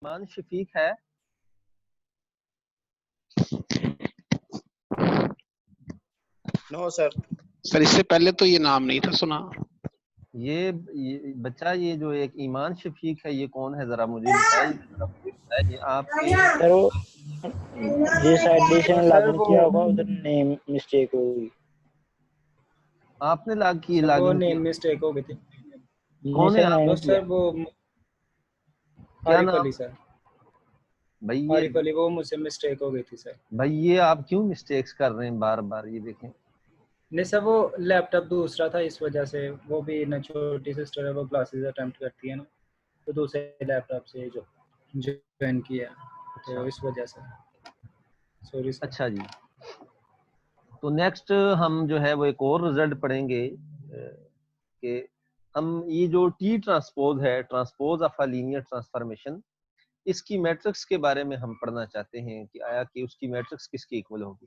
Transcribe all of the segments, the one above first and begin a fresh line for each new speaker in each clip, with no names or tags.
ईमान शफीक है।
No sir.
Sir इससे पहले तो ये नाम नहीं था सुना।
ये बच्चा, ये जो एक ईमान शफीक है, ये कौन है? जरा मुझे बताइए। ये आपके
सर वो जिस एडिशन
सर
लॉगिन
वो
किया होगा उधर नेम मिस्टेक होगी।
आपने
वो
लॉगिन
नेम
किया?
मिस्टेक हो गई थी।
कौन है आप?
वो सर वो
क्या
आरिफ
नाम?
अली सर,
भाई
आरिफ अली, वो मुझसे मिस्टेक हो गई थी सर।
ये आप क्यों मिस्टेक्स कर रहे हैं बार बार? ये देखें।
नहीं सर, वो लैपटॉप दूसरा था, इस वजह से। वो भी ना, छोटी सिस्टर है, वो क्लासेस अटेम्प्ट करती है ना, तो दूसरे लैपटॉप से जो ज्वाइन किया, तो इस वजह से सॉरी सर।
अच्छा जी, तो नेक्स्ट हम जो है वो एक और रिजल्ट पढ़ेंगे कि हम ये जो टी ट्रांसपोज है, transpose of a linear transformation, इसकी मैट्रिक्स के बारे में हम पढ़ना चाहते हैं कि आया कि उसकी मैट्रिक्स किसके इक्वल होगी।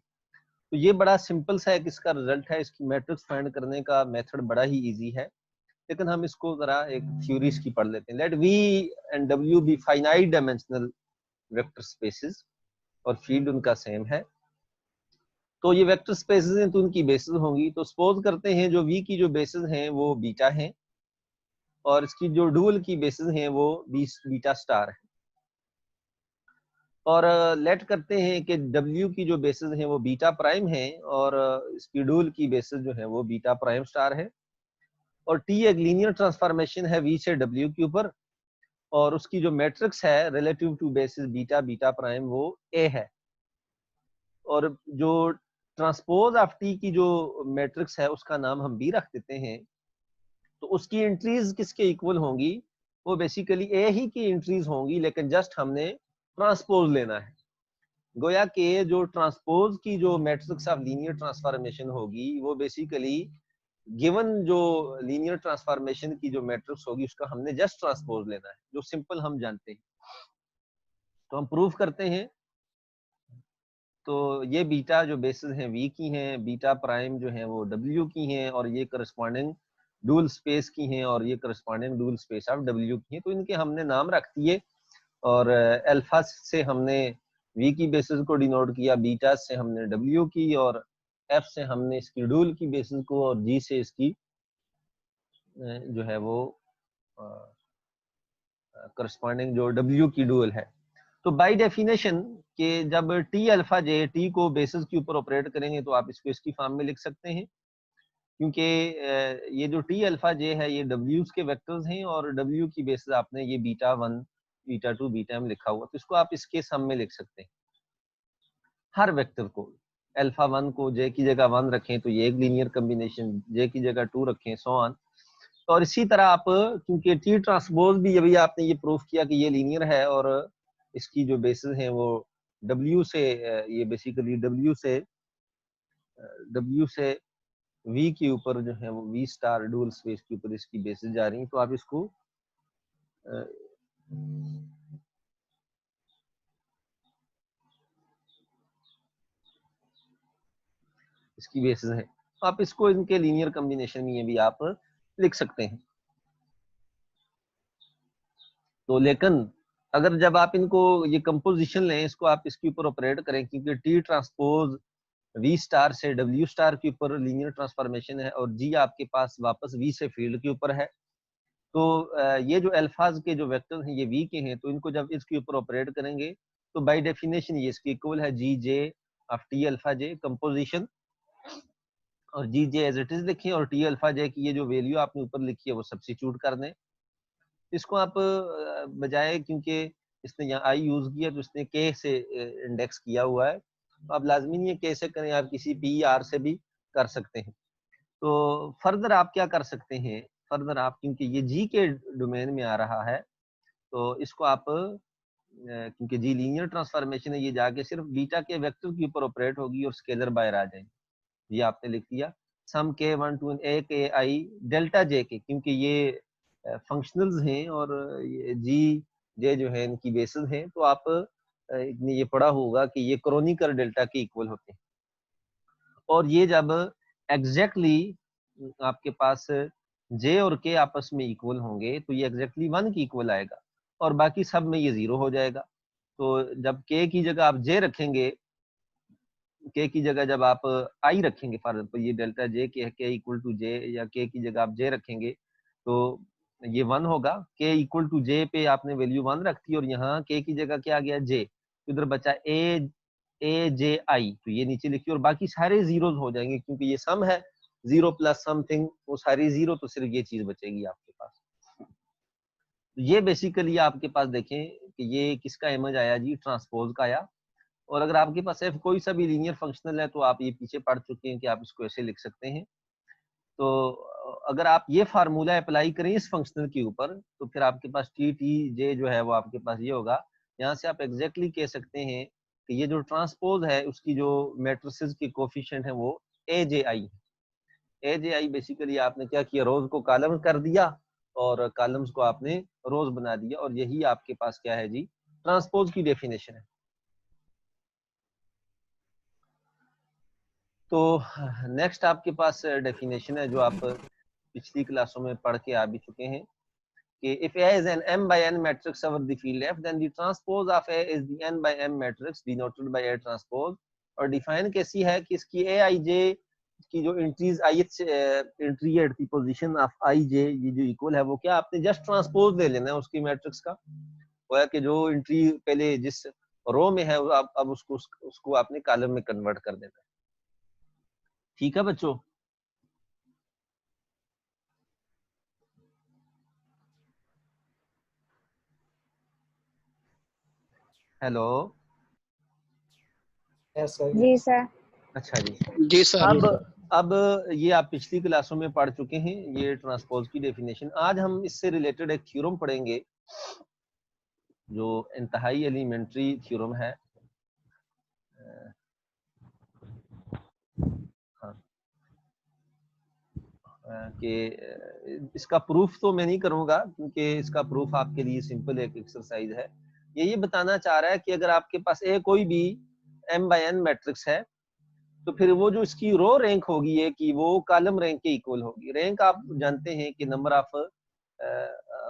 तो ये बड़ा सिंपल सा एक इसका रिजल्ट है। इसकी मैट्रिक्स फाइंड करने का मेथड बड़ा ही इजी है, लेकिन हम इसको जरा एक थ्योरीज की पढ़ लेते हैं। Let V and W be finite dimensional vector spaces और फील्ड उनका सेम है। तो ये वेक्टर स्पेसेस हैं, तो उनकी बेसिस होंगी। तो सपोज करते हैं जो वी की जो बेसिस हैं वो बीटा हैं, और इसकी जो डुअल की बेसिस हैं वो बीटा स्टार है। और लेट करते हैं कि W की जो बेसिस हैं वो बीटा प्राइम है, और इसकी डुअल की बेसिस जो है वो बीटा प्राइम स्टार है। और T एक लीनियर ट्रांसफॉर्मेशन है V से W के ऊपर, और उसकी जो मैट्रिक्स है relative to basis beta beta prime वो A है। और जो ट्रांसपोज ऑफ T की जो मैट्रिक्स है उसका नाम हम B रख देते हैं। तो उसकी एंट्रीज किसके इक्वल होंगी? वो बेसिकली A ही की एंट्रीज होंगी, लेकिन जस्ट हमने ट्रांसपोज लेना है। गोया के जो ट्रांसपोज की जो मैट्रिक्स ऑफ लीनियर ट्रांसफॉर्मेशन होगी वो बेसिकली गिवन जो लीनियर ट्रांसफॉर्मेशन की जो मैट्रिक्स होगी उसका हमने जस्ट ट्रांसपोज लेना है, जो सिंपल हम जानते हैं। तो हम प्रूफ करते हैं। तो ये बीटा जो बेसिस हैं V की हैं, बीटा प्राइम जो है वो W की हैं, और ये करस्पॉन्डिंग डुअल स्पेस की हैं, और ये corresponding dual space of W की हैं। तो इनके हमने नाम रख दिए, और अल्फा से हमने V की बेसिस को डिनोट किया, बीटा से हमने W की, और F से हमने इसकी डुअल की बेसिस को, और G से इसकी जो है वो करस्पॉन्डिंग जो W की डुअल है। तो बाय डेफिनेशन कि जब T अल्फा J T को बेसिस के ऊपर ऑपरेट करेंगे तो आप इसको इसकी फॉर्म में लिख सकते हैं, क्योंकि ये जो T अल्फा J है ये W के वेक्टर्स हैं, और W की बेसिस आपने ये बीटा 1 बीटा 2 बीटा m लिखा हुआ, तो इसको आप इसके सम में लिख सकते हैं। हर वेक्टर को अल्फा 1 को J की जगह 1 रखें तो ये एक लीनियर कॉम्बिनेशन, J की जगह 2 रखें, सो ऑन। और इसी तरह आप, क्योंकि T ट्रांसपोज भी अभी आपने ये प्रूफ किया कि ये लीनियर है, और इसकी जो बेसिस हैं वो W से, ये बेसिकली W से V के ऊपर जो है वो V स्टार डुअल स्पेस के ऊपर इसकी बेसिस जा रही हैं। तो आप इसको इसकी बेसिस है, तो आप इसको इनके लीनियर कॉम्बिनेशन में भी आप लिख सकते हैं। तो लेकिन अगर जब आप इनको ये कंपोजिशन लें, इसको आप इसके ऊपर ऑपरेट करें, क्योंकि T ट्रांसपोज V स्टार से W स्टार के ऊपर लीनियर ट्रांसफॉर्मेशन है, और G आपके पास वापस V से फील्ड के ऊपर है। तो ये जो अल्फाज के जो वेक्टर्स हैं ये V के हैं, तो इनको जब इसके ऊपर ऑपरेट करेंगे तो बाय डेफिनेशन ये इसके इक्वल है G J of T alpha J composition, और G J as it is लिखें, और T अल्फा J की ये जो वैल्यू आपने ऊपर लिखी है वो सब्स्टिट्यूट कर दें। इसको आप बजाय, क्योंकि इसने यहाँ I यूज किया तो इसने K से इंडेक्स किया हुआ है, तो आप लाजमी नहीं है K से करें, आप किसी P R से भी कर सकते हैं। तो फर्दर आप क्या कर सकते हैं, फर्दर आप, क्योंकि ये G के डोमेन में आ रहा है, तो इसको आप क्योंकि G लीनियर ट्रांसफॉर्मेशन है, ये जाके सिर्फ बीटा के वेक्टर के ऊपर ऑपरेट होगी और स्केलर बाहर आ जाएंगे। ये आपने लिख दिया सम K1 2 A K I delta J के, क्योंकि ये फंक्शनल्स हैं और ये G J जो है इनकी बेसिस हैं। तो आप ने ये पढ़ा होगा कि ये क्रोनिकल डेल्टा के इक्वल होते हैं, और ये जब एग्जैक्टली आपके पास J और K आपस में इक्वल होंगे तो ये एग्जैक्टली 1 की इक्वल आएगा। और बाकी सब में ये 0 हो जाएगा। तो जब k की जगह आप j रखेंगे, k की जगह जब आप i रखेंगे, फॉर एग्जाम्पल ये delta j k equal to j, या k की जगह आप j रखेंगे तो ये 1 होगा। k इक्वल टू j पे आपने वैल्यू 1 रख दी और यहाँ k की जगह क्या आ गया j, इधर बचा a j i, तो ये नीचे लिखिए और बाकी सारे जीरोज हो जाएंगे क्योंकि ये सम है, 0 प्लस समथिंग वो सारी 0, तो सिर्फ ये चीज बचेगी आपके पास। तो ये बेसिकली आपके पास देखें कि ये किसका इमेज आया जी, ट्रांसपोज का आया। और अगर आपके पास f कोई सा भी लीनियर फंक्शनल है तो आप ये पीछे पढ़ चुके हैं कि आप इसको ऐसे लिख सकते हैं। तो अगर आप ये फार्मूला अप्लाई करें इस फंक्शनल के ऊपर तो फिर आपके पास टी टी जे जो है वो आपके पास ये होगा। यहाँ से आप एग्जैक्टली कह सकते हैं कि ये जो ट्रांसपोज है उसकी जो मैट्रिसेस के कोफिशिएंट है वो ए जे आई बेसिकली आपने क्या किया, रोज को कॉलम कर दिया और कॉलम्स को आपने रोज बना दिया, और यही आपके पास क्या है जी, ट्रांसपोज की डेफिनेशन है। तो नेक्स्ट आपके पास डेफिनेशन है जो आप पिछली क्लासों में पढ़ के आ भी चुके हैं कि if A is an m by n matrix over the field F, then the transpose of A is the n by m matrix denoted by A transpose। और डिफाइन कैसी है कि इसकी Aij की जो entries entry at the position of Ij ये जो equal है वो क्या, आपने जस्ट ट्रांसपोज ले लेना है उसकी मैट्रिक्स का, वो है कि जो एंट्री पहले जिस रो में है अब उसको आपने कॉलम में कन्वर्ट कर देना है। ठीक है बच्चों। हेलो।
Yes sir.
जी सर।
अच्छा जी।
जी सर।
अब ये आप पिछली क्लासों में पढ़ चुके हैं ये ट्रांसपोज की डेफिनेशन। आज हम इससे रिलेटेड एक थ्योरम पढ़ेंगे जो इंतहाई एलिमेंट्री थ्योरम है। हाँ, कि इसका प्रूफ तो मैं नहीं करूंगा क्योंकि इसका प्रूफ आपके लिए सिंपल एक एक्सरसाइज है। ये बताना चाह रहा है कि अगर आपके पास कोई भी m by n मैट्रिक्स है तो फिर वो जो इसकी रो रैंक होगी है कि वो कॉलम रैंक के इक्वल होगी। रैंक आप जानते हैं कि नंबर ऑफ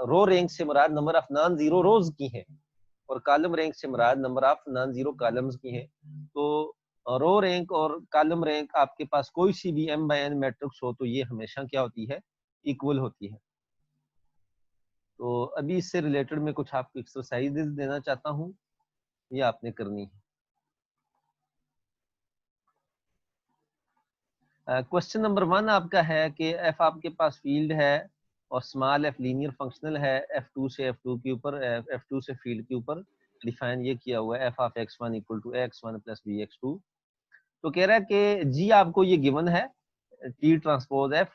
रो रैंक से मुराद number of non zero rows की है और कॉलम रैंक से मुराद number of non zero columns की है। तो रो रैंक और कॉलम रैंक आपके पास कोई सी भी m by n मैट्रिक्स हो तो ये हमेशा क्या होती है, इक्वल होती है। तो अभी इससे रिलेटेड मैं कुछ आपको एक्सरसाइज देना चाहता हूँ, ये आपने करनी है। क्वेश्चन नंबर 1 आपका है कि f आपके पास फील्ड है और स्मॉल f लीनियर फंक्शनल है f2 से f2 के ऊपर, f2 से फील्ड के ऊपर डिफाइन ये किया हुआ है f of x1 equal to x1 plus bx2। तो कह रहा है कि g आपको ये गिवन है t ट्रांसपोज f,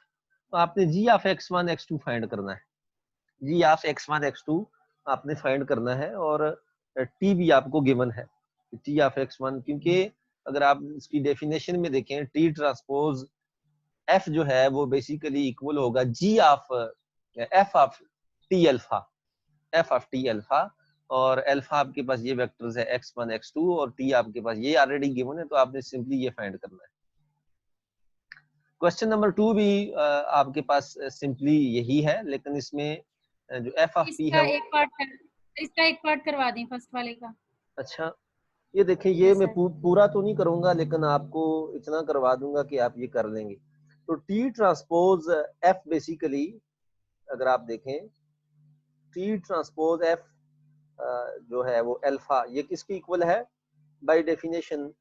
तो आपने g of x1 x2 find करना है। g ऑफ x1 x2 आपने फाइंड करना है और t भी आपको गिवन है t ऑफ x1, क्योंकि अगर आप इसकी डेफिनेशन में देखें टी ट्रांसपोज f जो है वो बेसिकली इक्वल होगा g of f of T alpha, f of T alpha, और अल्फा आपके पास ये वेक्टर्स है x1 x2 और t आपके पास ये ऑलरेडी गिवन है, तो आपने सिंपली ये फाइंड करना है। क्वेश्चन नंबर 2 भी आपके पास सिंपली यही है, लेकिन इसमें जो f ऑफ t है
इसका एक पार्ट करवा दें फर्स्ट वाले का।
अच्छा, ये देखें ये मैं पूरा तो नहीं करूंगा लेकिन आपको इतना करवा दूंगा कि आप ये कर लेंगे। तो टी ट्रांसपोज f बेसिकली अगर आप देखें टी ट्रांसपोज f जो है वो अल्फा, ये किसके इक्वल है, बाय डेफिनेशन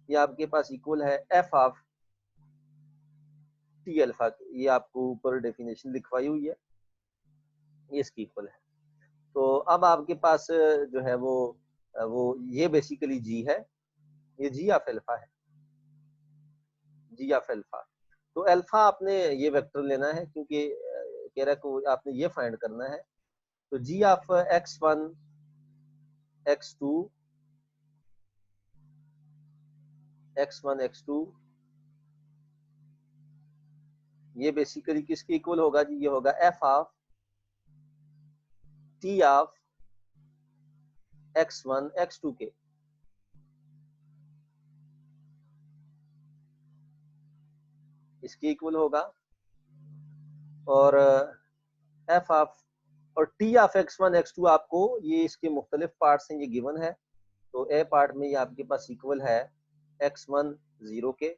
ये आपके पास इक्वल है f ऑफ टी अल्फा। ये आपको ऊपर डेफिनेशन लिखवाई हुई है, ये इसकी इक्वल है। तो अब आपके पास जो है वो ये बेसिकली g है, ये g ऑफ अल्फा है, g ऑफ अल्फा। तो अल्फा आपने ये वेक्टर लेना है क्योंकि कह रहा है कि आपने ये फाइंड करना है। तो g of x1 x2 x1 x2 ये बेसिकली किसके इक्वल होगा जी, ये होगा f of t of x1 x2 के। इसके इक्वल होगा और f ऑफ और टी ऑफ x1 x2 आपको ये इसके मुख्तलिफ पार्ट्स हैं, ये गिवन है। तो ए पार्ट में ये आपके पास इक्वल है x1 0 के,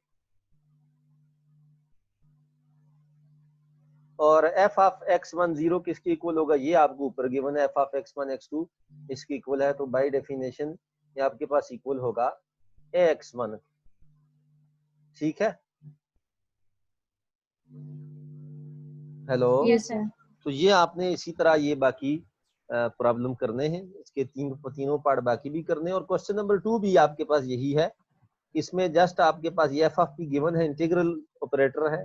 और f ऑफ x1 0 किसके इक्वल होगा, ये आपको ऊपर गिवन है, f ऑफ x1 x2 इसके इक्वल है। तो बाय डेफिनेशन ये आपके पास इक्वल होगा ax1। ठीक है, हेलो।
Yes sir.
तो ये आपने इसी तरह ये बाकी प्रॉब्लम करने हैं, इसके तीनों पार्ट बाकी भी करने हैं। और क्वेश्चन नंबर 2 भी आपके पास यही है, इसमें जस्ट आपके पास ये एफ ऑफ पी गिवन है, इंटीग्रल ऑपरेटर है,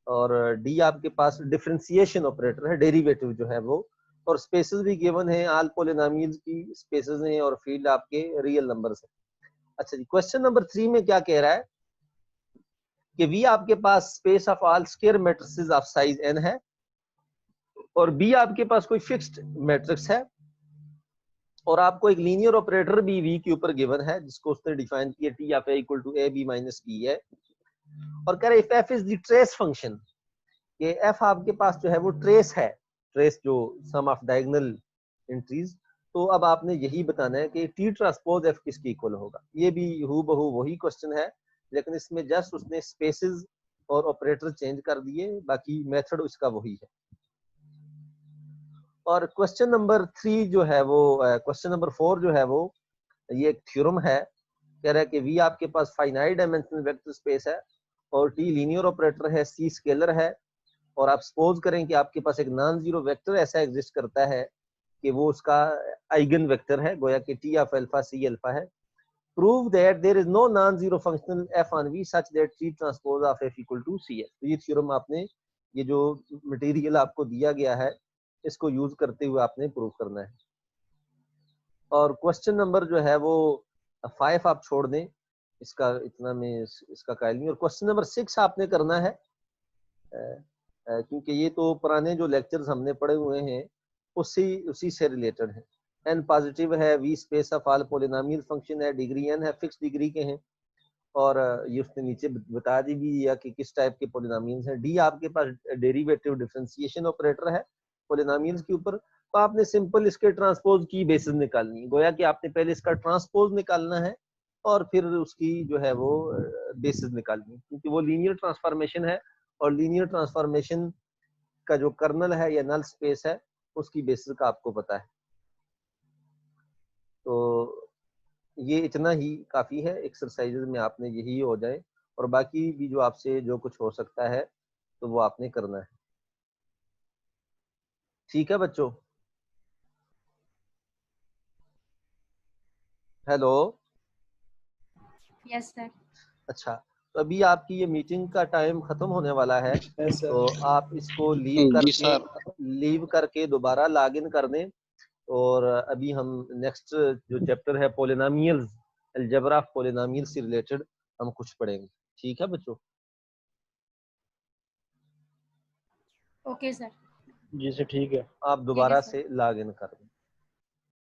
और डी आपके पास डिफरेंशिएशन ऑपरेटर है, डेरिवेटिव जो है वो, और स्पेसेस भी गिवन है, ऑल पॉलिनोमियल्स की स्पेसेस हैं, और फील्ड आपके रियल नंबर्स है। अच्छा जी, क्वेश्चन नंबर 3 में क्या कह रहा है कि वी आपके पास space of all square matrices of size n है, और बी आपके पास कोई फिक्स्ड मैट्रिक्स है, और आपको एक लीनियर ऑपरेटर भी वी के ऊपर गिवन है, जिसको उसने डिफाइन किया T of A equal to A B minus B है। और कह रहे if F is the trace function, ये एफ आपके पास जो है वो ट्रेस है, ट्रेस जो सम ऑफ डायगोनल एंट्रीज। तो अब आपने यही बताना है कि टी ट्रांसपोज एफ किसके इक्वल होगा। ये भी हूबहू वही क्वेश्चन है, लेकिन इसमें जस्ट उसने स्पेसेस और ऑपरेटर चेंज कर दिए, बाकी मेथड उसका वही है। और क्वेश्चन नंबर 3 जो है वो, क्वेश्चन नंबर 4 जो है वो, ये एक थ्योरम है, कह रहा है कि वी आपके पास फाइनाइट डायमेंशनल वेक्टर स्पेस है, और टी लीनियर ऑपरेटर है, सी स्केलर है, और आप सपोज करें कि आपके पास एक नॉन जीरो वेक्टर ऐसा एग्जिस्ट करता है कि वो उसका आइगन वेक्टर है, गोया कि T of alpha c alpha है। Prove that there is no non zero functional f on V such that T transpose of f equal to c f. तो ये थ्योरम आपने, ये जो मटेरियल आपको दिया गया है, इसको यूज करते हुए आपने प्रूव करना है। और क्वेश्चन नंबर जो है वो 5 आप छोड़ दें, इसका इतना में इसका कायल नहीं। और क्वेश्चन नंबर 6 आपने करना है, क्योंकि ये तो पुराने जो लेक्चर्स हमने पढ़े हुए हैं उसी से रिलेटेड है। n पॉजिटिव है, v space of all polynomial function है, डिग्री n है, फिक्स डिग्री के हैं, और ये उसने नीचे बता दी भी दिया कि किस टाइप के पॉलिनोमियल्स हैं। d आपके पास डेरिवेटिव डिफरेंशिएशन ऑपरेटर है पॉलिनोमियल्स के ऊपर। तो आपने सिंपल इसके ट्रांसपोज की बेसिस निकालनी है, गोया कि आपने पहले इसका ट्रांसपोज निकालना है और फिर उसकी जो है वो बेसिस निकालनी है, क्योंकि वो लीनियर ट्रांसफॉर्मेशन है, और लीनियर ट्रांसफॉर्मेशन का जो कर्नल है या नल स्पेस है उसकी बेसिस का आपको पता है। तो ये इतना ही काफी है, एक्सरसाइजेज में आपने यही हो जाए, और बाकी भी जो आपसे जो कुछ हो सकता है तो वो आपने करना है। ठीक है बच्चों, हेलो।
Yes sir.
अच्छा, तो अभी आपकी ये मीटिंग का टाइम खत्म होने वाला है,
यस
तो
सर।
आप इसको
जी सर।
लीव करके दोबारा लॉग इन कर दें। और अभी हम नेक्स्ट जो चैप्टर है पॉलिनोमियल्स, अलजेब्रा ऑफ पॉलिनोमियल्स से रिलेटेड हम कुछ पढ़ेंगे। ठीक है बच्चों,
ओके सर।
जी सर ठीक है।
आप
ठीक है
दोबारा
सर।
से लॉग इन कर दें।